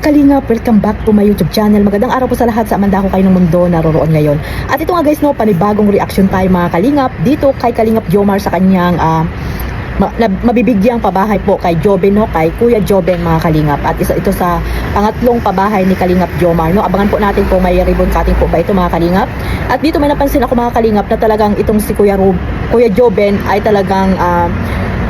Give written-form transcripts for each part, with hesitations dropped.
Kalingap, welcome back to my YouTube channel. Magandang araw po sa lahat sa amanda ko kayo ng mundo naroroon ngayon. At ito nga guys, no, panibagong reaction tayo mga Kalingap dito kay Kalingap Jomar sa kanyang mabibigyang pabahay po kay Joben, no, kay Kuya Joben mga Kalingap. At isa ito sa pangatlong pabahay ni Kalingap Jomar, no. Abangan po natin kung may ribbon cutting po ba ito mga Kalingap. At dito may napansin ako mga Kalingap na talagang itong si Kuya Joben ay talagang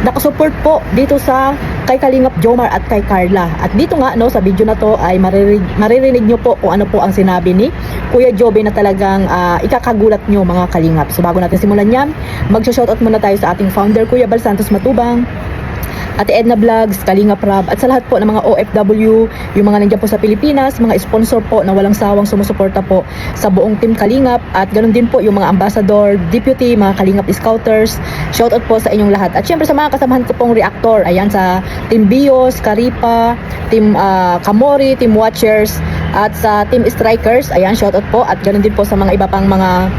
nakasupport po dito sa kay Kalingap Jomar at kay Carla. At dito nga, no, sa video na to ay maririnig nyo po kung ano po ang sinabi ni Kuya Joben na talagang ikakagulat nyo mga Kalingap. So bago natin simulan yan, mag-shoutout muna tayo sa ating founder Kuya Bal Santos Matubang, Ate Edna Vlogs, Kalingap Rab, at sa lahat po ng mga OFW, yung mga nandiyan po sa Pilipinas, mga sponsor po na walang sawang sumusuporta po sa buong Team Kalingap, at ganoon din po yung mga ambassador, deputy, mga Kalingap Scouters. Shoutout po sa inyong lahat. At syempre sa mga kasamahan ko pong reactor, ayan sa Team Bios, Karipa, Team Kamori, Team Watchers, at sa Team Strikers, ayan, shoutout po. At ganoon din po sa mga iba pang mga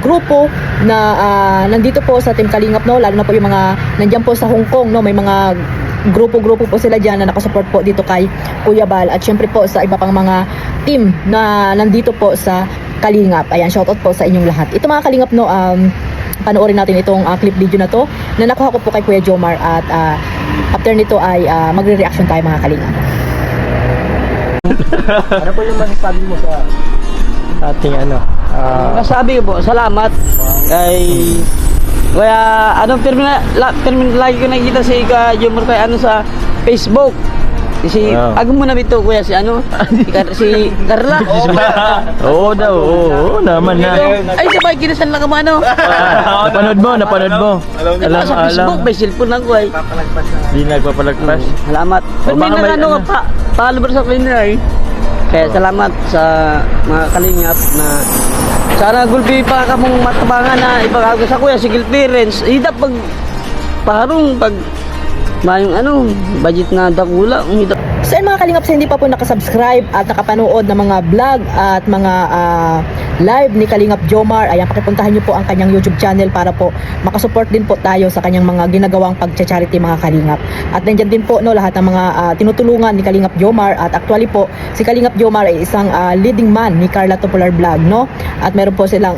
grupo na nandito po sa Team Kalingap, no, lalo na po yung mga nandiyan po sa Hong Kong, no, may mga grupo-grupo po sila dyan na nakasupport po dito kay Kuya Bal. At syempre po sa iba pang mga team na nandito po sa Kalingap, ayan, shoutout po sa inyong lahat. Ito mga Kalingap, no, panoorin natin itong clip video na to na nakuha ko po kay Kuya Jomar. At after nito ay magre-reaction tayo mga Kalingap. Ano po yung masasabi mo sa ating masasabi ko po, salamat kay kaya lagi ko nakikita si Jomar kay sa Facebook. Si agam mo na bito kuya si si Carla. Oo daw, oo naman na. Ay sabay kinasan lang mo Napanood mo. Alam sa Facebook may cellphone lang ko ay. Di nagpapalagpas. Salamat. Pero may followers sa kanya eh. Kaya salamat sa mga Kalingap na sana gulpi pa kamong matabangan na ipagago sa kuya sigil parents. Hidap pag parang pag mayong budget na dakula hidap. So mga Kalingap, sa hindi pa po nakasubscribe at nakapanood ng mga vlog at mga live ni Kalingap Jomar, ayan, pakipuntahan nyo po ang kanyang YouTube channel para po makasupport din po tayo sa kanyang mga ginagawang pagcha-charity mga Kalingap. At nandiyan din po, no, lahat ng mga tinutulungan ni Kalingap Jomar. At actually po, si Kalingap Jomar ay isang leading man ni Carla Topolar Vlog, no? At meron po silang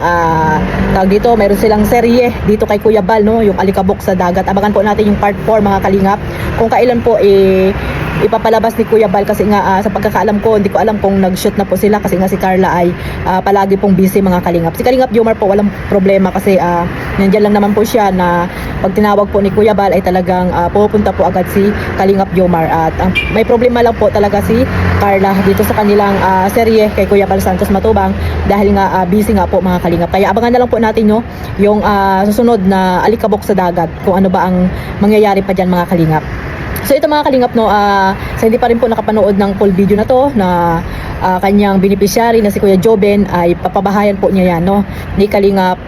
meron silang serye dito kay Kuya Bal, no, yung Alikabok sa Dagat. Abangan po natin yung part 4 mga Kalingap, kung kailan po ipapalabas ni Kuya Bal, kasi nga sa pagkakaalam ko, hindi ko alam kung nag-shoot na po sila kasi nga si Carla ay palagi pong busy mga Kalingap. Si Kalingap Jomar po walang problema kasi nandiyan lang naman po siya na pag tinawag po ni Kuya Bal ay talagang pupunta po agad si Kalingap Jomar. At may problema lang po talaga si Carla dito sa kanilang serye kay Kuya Bal Santos Matubang dahil nga busy nga po mga Kalingap. Kaya abangan na lang po natin, no, yung susunod na Alikabok sa Dagat, kung ano ba ang mangyayari pa dyan mga Kalingap. So ito mga Kalingap, no, sa hindi pa rin po nakapanood ng full video na to na kanyang beneficiary na si Kuya Joben, ay papabahayan po niya yan, no, ni Kalingap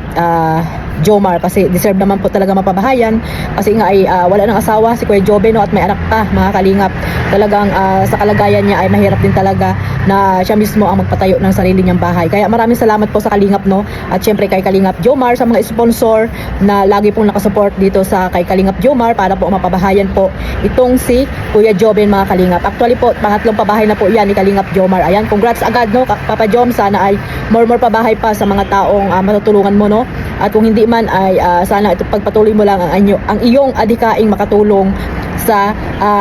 Jomar, kasi deserve naman po talaga mapabahayan kasi nga ay wala ng asawa si Kuya Joben, no, at may anak pa mga Kalingap. Talagang sa kalagayan niya ay mahirap din talaga na siya mismo ang magpatayo ng sarili niyang bahay. Kaya maraming salamat po sa Kalingap, no, at syempre kay Kalingap Jomar, sa mga sponsor na lagi pong nakasupport dito sa kay Kalingap Jomar para po mapabahayan po itong si Kuya Joben mga Kalingap. Actually po, pangatlong pabahay na po yan ni Kalingap Jomar. Ayan, congrats agad, no, Papa Jom. Sana ay more pabahay pa sa mga taong matutulungan mo, no, at kung hindi man ay sana ito pagpatuloy mo lang ang iyong adhikaing makatulong sa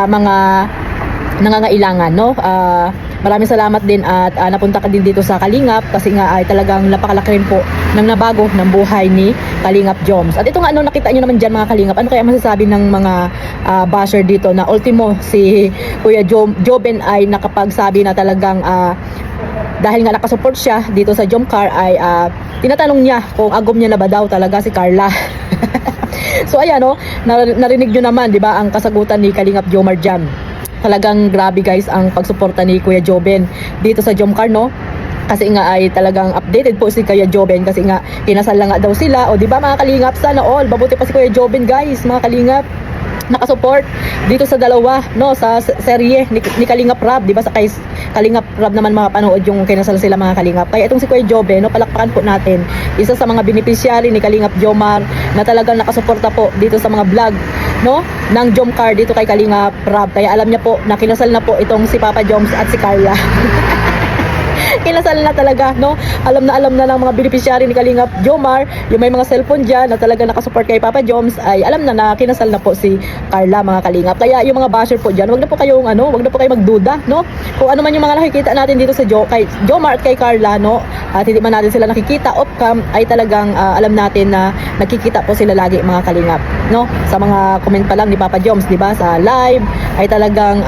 mga nangangailangan, no. Maraming salamat din at napunta ka din dito sa Kalingap kasi nga ay talagang napakalaki rin po ng nabago ng buhay ni Kalingap Joms. At ito nga, nakita nyo naman dyan mga Kalingap, ano kaya masasabi ng mga basher dito na ultimo si Kuya Joben ay nakapagsabi na talagang dahil nga nakasupport siya dito sa Jomcar ay tinatanong niya kung agom niya na ba daw talaga si Carla. So ayan, no, narinig nyo naman, di ba, ang kasagutan ni Kalingap Jomar Jam. Talagang grabe guys ang pagsuporta ni Kuya Joben dito sa Jomcar, no? Kasi nga ay talagang updated po si Kuya Joben kasi nga kinasal lang nga daw sila. O di ba mga Kalingap, sana all mabuti pa si Kuya Joben guys, mga Kalingap. nakasupport dito sa dalawa, no, sa serye ni Kalingap Rab, di ba, sa Kalingap Rab naman mapanood yung kinasal sila mga Kalingap. Kaya itong si Kuya Jobe, no, palakpakan po natin. Isa sa mga beneficiary ni Kalingap Jomar na talagang nakasuporta po dito sa mga vlog, no, ng Jomcar dito kay Kalingap Rab. Kaya alam niya po na kinasal na po itong si Papa Joms at si Carla. Kinasal na talaga, no? Alam na ng mga beneficiary ni Kalingap Jomar, yung may mga cellphone dyan na talaga nakasupport kay Papa Joms, ay alam na kinasal na po si Carla mga Kalingap. Kaya yung mga basher po dyan, wag na po kayong wag na po kayo magduda, no? Kung ano man yung mga nakikita natin dito sa kay Jomar at kay Carla, no? At hindi man natin sila nakikita off cam, ay talagang alam natin na nakikita po sila lagi mga Kalingap, no? Sa mga comment pa lang ni Papa Joms, di ba? Sa live ay talagang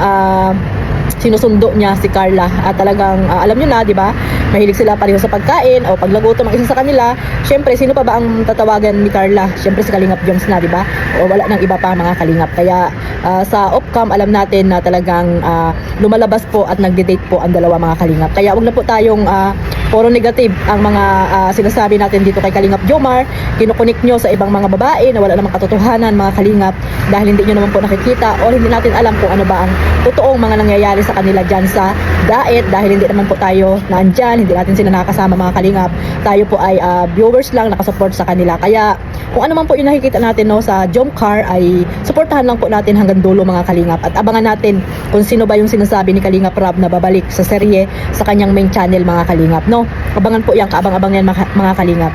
sinusundo niya si Carla at talagang alam niyo na, di ba? Mahilig sila pareho sa pagkain o paglagutom ang isa sa kanila. Syempre, sino pa ba ang tatawagan ni Carla? Syempre si Kalingap Joms na, di ba? O wala nang iba pa mga Kalingap. Kaya sa off-cam alam natin na talagang lumalabas po at nagde-date po ang dalawa mga Kalingap. Kaya wag na po tayong puro negative ang mga sinasabi natin dito kay Kalingap Jomar. Kinukunik nyo sa ibang mga babae na wala namang katotohanan mga Kalingap, dahil hindi nyo naman po nakikita o hindi natin alam kung ano ba ang totoong mga nangyayari sa kanila dyan sa diet, dahil hindi naman po tayo naandyan, hindi natin sila nakakasama mga Kalingap. Tayo po ay viewers lang, nakasupport sa kanila. Kaya kung ano man po yung nakikita natin, no, sa Jomcar, ay suportahan lang po natin hanggang dulo mga Kalingap, at abangan natin kung sino ba yung sinasabi ni Kalingap Rab na babalik sa serye sa kanyang main channel mga Kalingap, no? Abangan po yan, kaabang-abang yan mga Kalingap.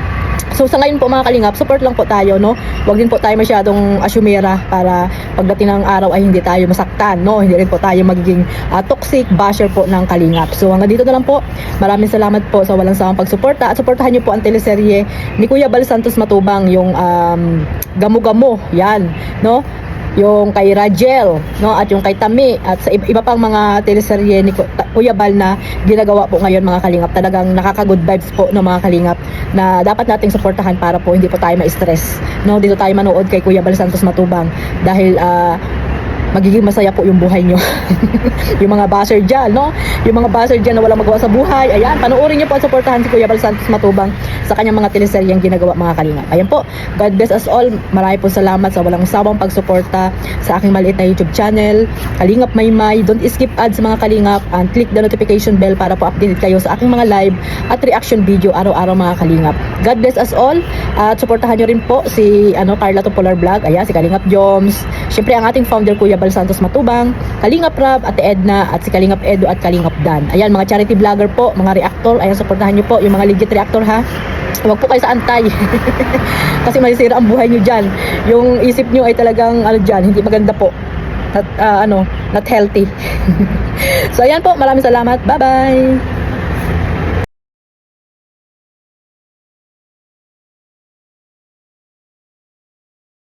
So sa ngayon po mga Kalingap, support lang po tayo, no? Huwag din po tayo masyadong asyumera para pagdating ng araw ay hindi tayo masaktan, no? Hindi rin po tayo magiging toxic basher po ng Kalingap. So hanggang dito na lang po. Maraming salamat po sa walang sawang pagsuporta, at suportahan niyo po ang teleserye ni Kuya Bal Santos Matubang, yung Gamo-Gamo, yan, no? Yung kay Rajel, no, at yung kay Tami, at sa iba pang mga teleserye ni Kuya Bal na ginagawa po ngayon mga Kalingap. Talagang nakaka-good vibes po no mga Kalingap, na dapat nating suportahan para po hindi po tayo ma-stress, no? Dito tayo manood kay Kuya Bal Santos Matubang dahil magiging masaya po yung buhay nyo. Yung mga basher dyan, no? Yung mga basher dyan na walang magawa sa buhay, ayan, panoorin nyo po at supportahan si Kuya Bal Santos Matubang sa kanyang mga teleseryeng ginagawa mga Kalingap. Ayan po, God bless us all. Marami po salamat sa walang sawang pagsuporta sa aking maliit na YouTube channel, Kalingap Maymay. Don't skip ads mga Kalingap, and click the notification bell para po updated kayo sa aking mga live at reaction video araw-araw mga Kalingap. God bless us all, at supportahan nyo rin po si Carla Topolar Vlog, ayan, si Kalingap Joms, syempre ang ating founder Kuya Bal Santos Matubang, Kalingap Rab, Ate Edna, at si Kalingap Edo at Kalingap Dan. Ayan, mga charity vlogger po, mga reactor, ayan, supportahan nyo po yung mga legit reactor ha. Huwag po kayo sa antay. Kasi masisira ang buhay nyo dyan. Yung isip nyo ay talagang dyan, hindi maganda po. Not healthy. So ayan po, maraming salamat. Bye-bye.